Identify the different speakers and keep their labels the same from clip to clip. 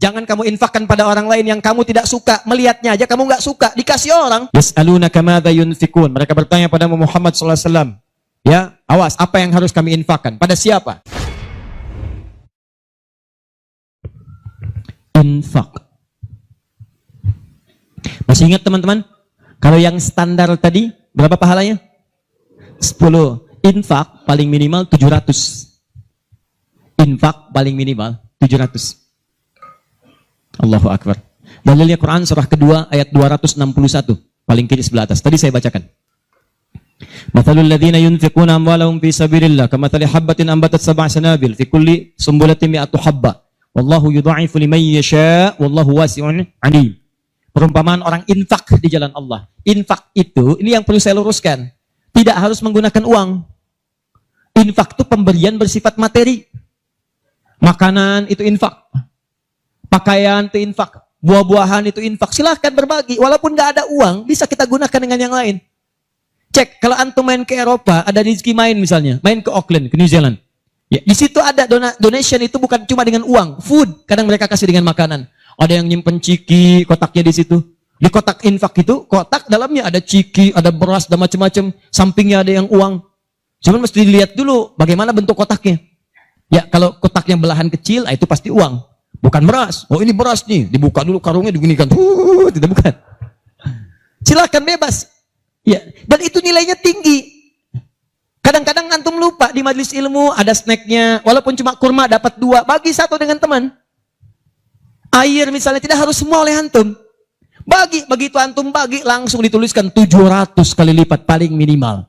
Speaker 1: Jangan kamu infakkan pada orang lain yang kamu tidak suka. Melihatnya aja kamu nggak suka. Dikasih orang. Yas'alunaka madza yunfikun. Mereka bertanya pada Muhammad SAW. Ya, awas, apa yang harus kami infakkan? Pada siapa? Infak. Masih ingat teman-teman? Kalau yang standar tadi, berapa pahalanya? 10. Infak paling minimal 700. Infak paling minimal 700. Allahu Akbar. Dalilnya Quran surah kedua ayat 261. Paling kiri sebelah atas. Tadi saya bacakan. Mathalul ladzina yunfiquna amwalahum fi sabilillah kamathali habbatin ambatat sab'a sanabil fi kulli sumbulatin mi'atu habba. Wallahu yudha'ifu liman yasha' wallahu wasi'un 'alim. Perumpamaan orang infak di jalan Allah. Infak itu, ini yang perlu saya luruskan. Tidak harus menggunakan uang. Infak itu pemberian bersifat materi. Makanan itu infak. Pakaian itu infak, buah-buahan itu infak. Silahkan berbagi, walaupun nggak ada uang, bisa kita gunakan dengan yang lain. Cek, kalau antum main ke Eropa, ada rezeki main misalnya, main ke Auckland, ke New Zealand. Ya, di situ ada donation itu bukan cuma dengan uang, food. Kadang mereka kasih dengan makanan. Ada yang nyimpen ciki, kotaknya di situ. Di kotak infak itu, kotak dalamnya ada ciki, ada beras, ada macam-macam. Sampingnya ada yang uang. Cuman mesti dilihat dulu bagaimana bentuk kotaknya. Ya, kalau kotaknya belahan kecil, itu pasti uang. Bukan beras. Oh ini beras nih. Dibuka dulu karungnya diginikan. Tidak bukan. Silakan bebas. Ya. Dan itu nilainya tinggi. Kadang-kadang antum lupa di majelis ilmu ada snacknya. Walaupun cuma kurma dapat 2. Bagi 1 dengan teman. Air misalnya tidak harus semua oleh antum. Bagi. Begitu antum bagi langsung dituliskan 700 kali lipat paling minimal.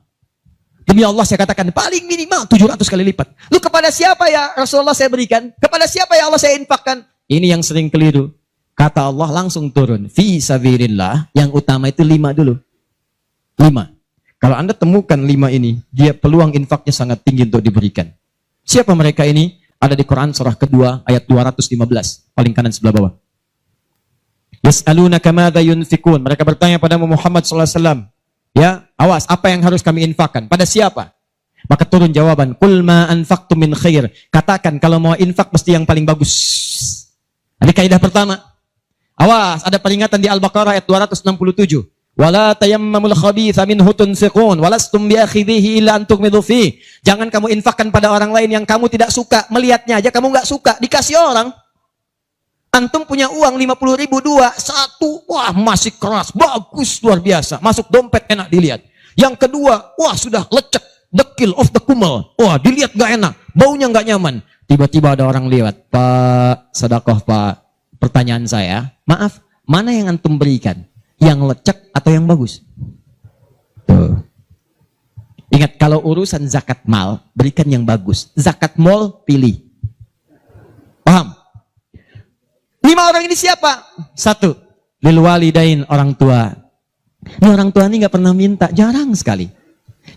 Speaker 1: Demi Allah saya katakan paling minimal 700 kali lipat. Lu kepada siapa ya Rasulullah saya berikan? Kepada siapa ya Allah saya infakkan? Ini yang sering keliru. Kata Allah langsung turun. Fi sabilillah. Yang utama itu 5 dulu. 5. Kalau Anda temukan 5 ini, dia peluang infaknya sangat tinggi untuk diberikan. Siapa mereka ini? Ada di Quran surah kedua ayat 215. Paling kanan sebelah bawah. Yas'alunaka madza yunfikun. Mereka bertanya pada Muhammad SAW. Ya, awas, apa yang harus kami infakkan? Pada siapa? Maka turun jawaban, qul ma anfaqtum min khair. Katakan kalau mau infak mesti yang paling bagus. Ini kaidah pertama. Awas, ada peringatan di Al-Baqarah ayat 267. Wala tayammamul khabitha minhu tunfiqun walastum biakhidhihi illa an tughmidu fi. Jangan kamu infakkan pada orang lain yang kamu tidak suka. Melihatnya aja kamu nggak suka, dikasih orang. Antum punya uang 50.000 2, 1, wah masih keras, bagus, luar biasa. Masuk dompet enak dilihat. Yang kedua, wah sudah lecek, dekil, off the kumel. Wah dilihat gak enak, baunya gak nyaman. Tiba-tiba ada orang lewat, Pak, sedekah Pak. Pertanyaan saya, maaf, mana yang antum berikan? Yang lecek atau yang bagus? Tuh. Ingat, kalau urusan zakat mal, berikan yang bagus. Zakat mal, pilih. Paham? 5 orang ini siapa? 1. Lil walidain, orang tua. Ini orang tua ini nggak pernah minta, jarang sekali.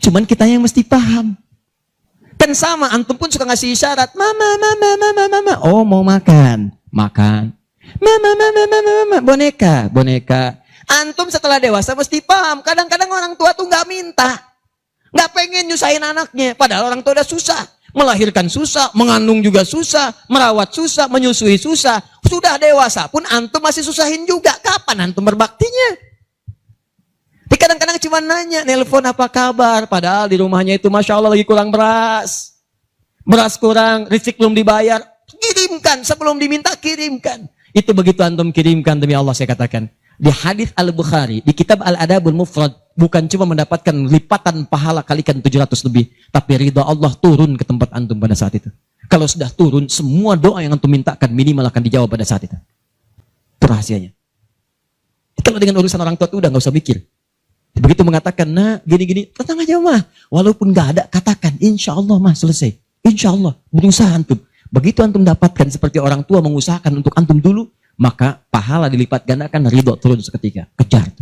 Speaker 1: Cuman kita yang mesti paham. Kan sama, antum pun suka ngasih isyarat. Mama, mama, mama, mama. Oh mau makan, makan. Mama, mama, mama, mama. Boneka, boneka. Antum setelah dewasa mesti paham. Kadang-kadang orang tua tuh nggak minta, nggak pengen nyusahin anaknya. Padahal orang tua udah susah. Melahirkan susah, mengandung juga susah, merawat susah, menyusui susah. Sudah dewasa pun antum masih susahin juga. Kapan antum berbaktinya? Tapi kadang-kadang cuma nanya, nelpon apa kabar. Padahal di rumahnya itu Masya Allah lagi kurang beras. Beras kurang, rezeki belum dibayar. Kirimkan, sebelum diminta kirimkan. Itu begitu antum kirimkan, demi Allah saya katakan. Di hadis Al-Bukhari, di kitab Al-Adabul Mufrad, bukan cuma mendapatkan lipatan pahala kalikan 700 lebih, tapi ridha Allah turun ke tempat antum pada saat itu. Kalau sudah turun, semua doa yang antum mintakan minimal akan dijawab pada saat itu. Itu rahasianya. Kalau dengan urusan orang tua itu udah nggak usah mikir. Begitu mengatakan, nah gini-gini, tenang aja mah. Walaupun nggak ada, katakan, insya Allah mah selesai. Insya Allah, berusaha antum. Begitu antum dapatkan seperti orang tua mengusahakan untuk antum dulu, maka pahala dilipat gandakan, ridho turun seketika. Kejar.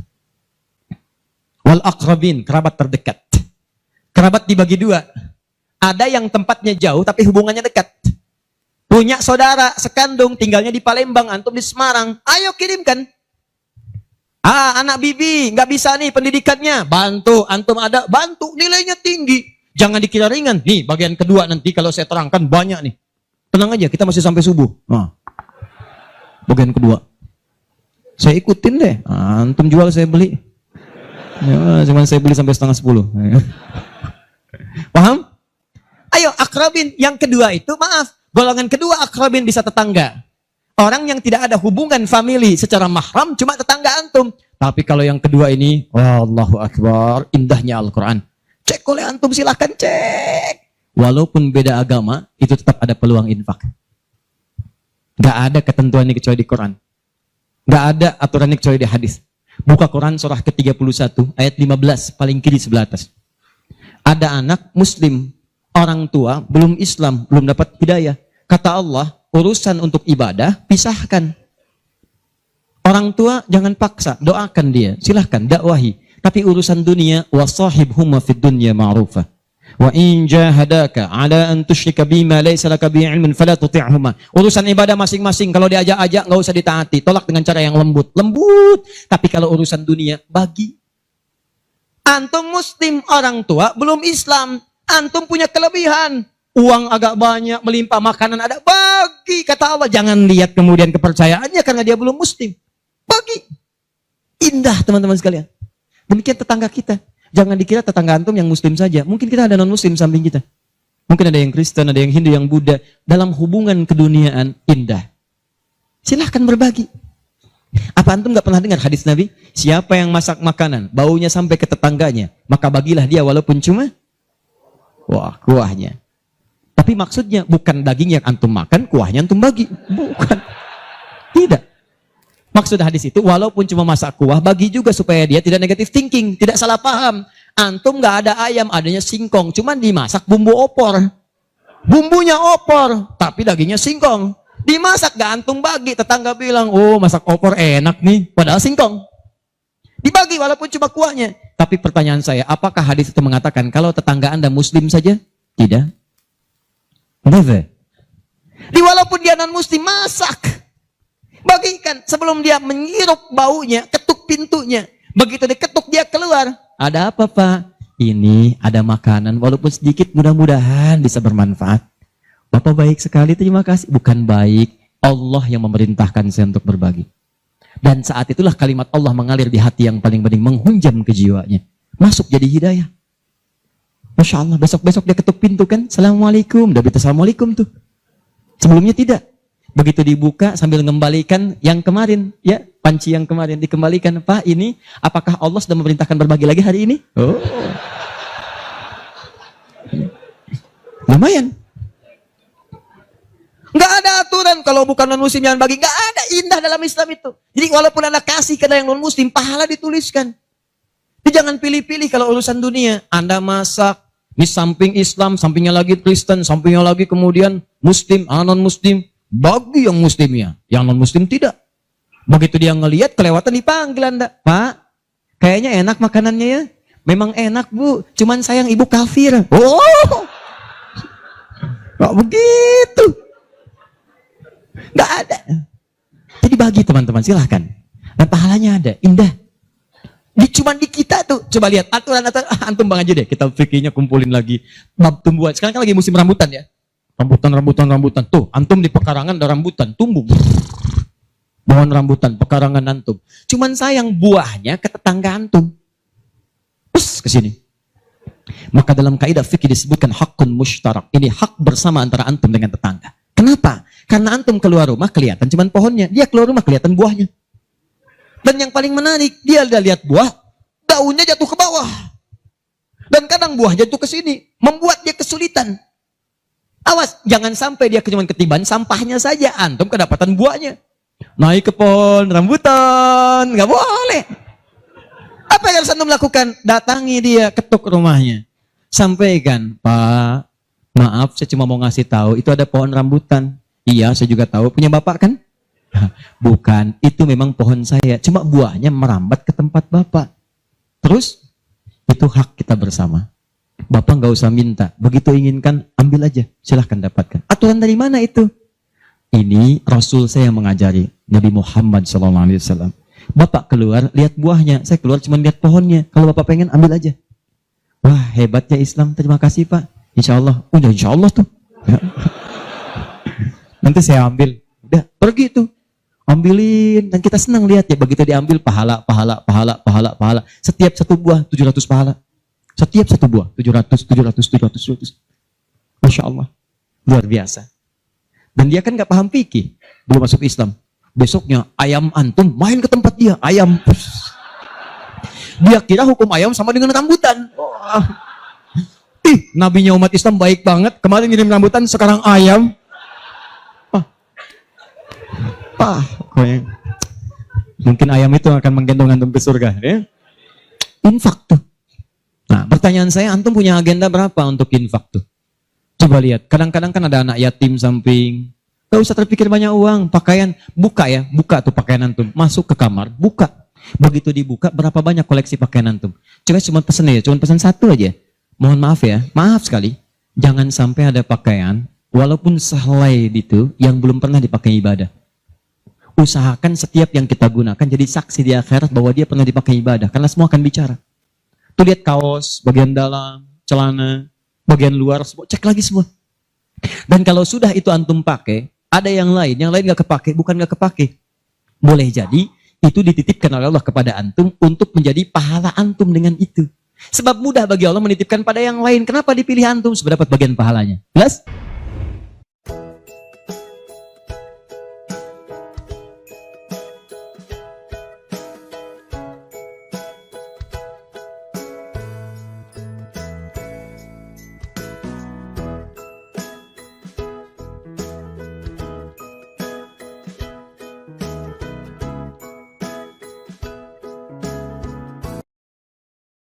Speaker 1: Wal aqrabin, kerabat terdekat. Kerabat dibagi 2. Ada yang tempatnya jauh tapi hubungannya dekat. Punya saudara sekandung tinggalnya di Palembang, antum di Semarang. Ayo kirimkan. Anak bibi nggak bisa nih pendidikannya, bantu. Antum ada, bantu. Nilainya tinggi. Jangan dikira ringan. Nih bagian kedua nanti kalau saya terangkan banyak nih. Tenang aja, kita masih sampai subuh. Bagian kedua. Saya ikutin deh. Antum jual saya beli. Ya, cuman saya beli sampai 9:30. Paham? Ayo akrabin. Yang kedua itu maaf. Golongan kedua akrabin bisa tetangga. Orang yang tidak ada hubungan famili secara mahram cuma tetangga antum. Tapi kalau yang kedua ini, Allahu Akbar, indahnya Al-Quran. Cek oleh antum, silahkan cek. Walaupun beda agama, itu tetap ada peluang infak. Gak ada ketentuan ini kecuali di Quran. Gak ada aturan ini kecuali di hadis. Buka Quran surah ke-31, ayat 15, paling kiri sebelah atas. Ada anak muslim, orang tua, belum Islam, belum dapat hidayah. Kata Allah, urusan untuk ibadah, pisahkan. Orang tua jangan paksa, doakan dia, silahkan dakwahi. Tapi urusan dunia, wasahibhuma fid dunya ma'rufa. Wa in jahadaka ala an tusyrika bima laysa laka bihi ilmun fala tuti'huma. Urusan ibadah masing-masing, kalau diajak-ajak enggak usah ditaati, tolak dengan cara yang lembut. Lembut. Tapi kalau urusan dunia, bagi. Antum muslim, orang tua belum Islam, antum punya kelebihan. Uang agak banyak, melimpah, makanan ada, bagi. Kata Allah, jangan lihat kemudian kepercayaannya karena dia belum muslim. Bagi. Indah teman-teman sekalian. Demikian tetangga kita. Jangan dikira tetangga antum yang muslim saja. Mungkin kita ada non-muslim samping kita. Mungkin ada yang Kristen, ada yang Hindu, yang Buddha. Dalam hubungan keduniaan, indah. Silahkan berbagi. Apa antum gak pernah dengar hadis Nabi? Siapa yang masak makanan, baunya sampai ke tetangganya, maka bagilah dia walaupun cuma kuahnya. Tapi maksudnya bukan daging yang antum makan, kuahnya antum bagi. Bukan. Tidak. Maksud hadis itu, walaupun cuma masak kuah, bagi juga supaya dia tidak negatif thinking, tidak salah paham. Antum gak ada ayam, adanya singkong, cuman dimasak bumbu opor. Bumbunya opor, tapi dagingnya singkong. Dimasak gak antum bagi, tetangga bilang, oh masak opor enak nih, padahal singkong. Dibagi walaupun cuma kuahnya. Tapi pertanyaan saya, apakah hadis itu mengatakan kalau tetangga Anda muslim saja? Tidak. Never. Walaupun dia non-muslim, masak. Bagikan sebelum dia menghirup baunya, ketuk pintunya. Begitu diketuk dia keluar. Ada apa Pak? Ini ada makanan, walaupun sedikit, mudah-mudahan bisa bermanfaat. Bapak baik sekali, terima kasih. Bukan baik, Allah yang memerintahkan saya untuk berbagi. Dan saat itulah kalimat Allah mengalir di hati yang paling bening, menghunjam ke jiwanya. Masuk jadi hidayah. Masya Allah, besok-besok dia ketuk pintu kan, Assalamualaikum, udah berita Assalamualaikum tuh. Sebelumnya tidak. Begitu dibuka sambil mengembalikan yang kemarin, ya panci yang kemarin dikembalikan. Pak, ini apakah Allah sudah memerintahkan berbagi lagi hari ini? Oh, lumayan. Nggak ada aturan kalau bukan non muslim jangan bagi. Nggak ada, indah dalam Islam itu. Jadi walaupun Anda kasih ke yang non muslim, pahala dituliskan. Jadi jangan pilih-pilih kalau urusan dunia. Anda masak, di samping Islam, sampingnya lagi Kristen, sampingnya lagi kemudian Muslim, non Muslim. Bagi yang muslimnya, yang non muslim tidak. Begitu dia ngelihat kelewatan dipanggil Anda, Pak, kayaknya enak makanannya ya. Memang enak Bu, cuman sayang ibu kafir. Oh, nggak begitu, nggak ada. Jadi bagi teman-teman, silahkan. Dan pahalanya ada, indah. Cuman di kita tuh, coba lihat aturan antum bang aja deh, kita fikirnya kumpulin lagi. Bab tumbuhan, sekarang kan lagi musim rambutan ya. Rambutan. Tuh, antum di pekarangan ada rambutan, tumbuh. Pohon rambutan, pekarangan antum. Cuman sayang buahnya ke tetangga antum. Terus ke sini. Maka dalam kaidah fikih disebutkan hakun mushtarak. Ini hak bersama antara antum dengan tetangga. Kenapa? Karena antum keluar rumah kelihatan cuman pohonnya, dia keluar rumah kelihatan buahnya. Dan yang paling menarik, dia udah lihat buah, daunnya jatuh ke bawah. Dan kadang buah jatuh ke sini, membuat dia kesulitan. Awas, jangan sampai dia cuma ketiban sampahnya saja, antum kedapatan buahnya. Naik ke pohon rambutan, nggak boleh. Apa yang harus antum lakukan? Datangi dia, ketuk rumahnya. Sampaikan, Pak, maaf saya cuma mau ngasih tahu, itu ada pohon rambutan. Iya, saya juga tahu, punya bapak kan? Bukan, itu memang pohon saya, cuma buahnya merambat ke tempat bapak. Terus, itu hak kita bersama. Bapak nggak usah minta, begitu inginkan ambil aja, silahkan dapatkan. Aturan dari mana itu? Ini Rasul saya yang mengajari, Nabi Muhammad SAW. Bapak keluar, lihat buahnya, saya keluar cuma lihat pohonnya. Kalau bapak pengen ambil aja. Wah hebatnya Islam, terima kasih Pak. Insya Allah, udah Insya Allah tuh. Ya. Nanti saya ambil, udah pergi tuh. Ambilin, dan kita senang lihat ya, begitu diambil pahala, pahala, pahala, pahala, pahala. Setiap satu buah 700 pahala. Setiap satu buah 700, 700, 700, 700. Masya Allah, luar biasa. Dan dia kan gak paham fikih, belum masuk Islam. Besoknya ayam antum main ke tempat dia, ayam. Dia kira hukum ayam sama dengan rambutan. Nabinya umat Islam baik banget, kemarin ngirim rambutan, sekarang ayam. Mungkin ayam itu akan menggendong antum ke surga. Ya? Infak tuh. Nah, pertanyaan saya, antum punya agenda berapa untuk infak tuh? Coba lihat, kadang-kadang kan ada anak yatim samping. Gak usah terpikir banyak uang, pakaian. Buka ya, buka tuh pakaian antum. Masuk ke kamar, buka. Begitu dibuka, berapa banyak koleksi pakaian antum? Coba cuma pesen ya, cuma pesan satu aja. Mohon maaf ya, maaf sekali. Jangan sampai ada pakaian, walaupun sehelai itu, yang belum pernah dipakai ibadah. Usahakan setiap yang kita gunakan jadi saksi di akhirat bahwa dia pernah dipakai ibadah. Karena semua akan bicara. Tuh lihat kaos, bagian dalam, celana, bagian luar, semua, cek lagi semua. Dan kalau sudah itu antum pakai, ada yang lain gak kepake, bukan gak kepake. Boleh jadi, itu dititipkan oleh Allah kepada antum untuk menjadi pahala antum dengan itu. Sebab mudah bagi Allah menitipkan pada yang lain. Kenapa dipilih antum? Sebab dapat bagian pahalanya. Jelas?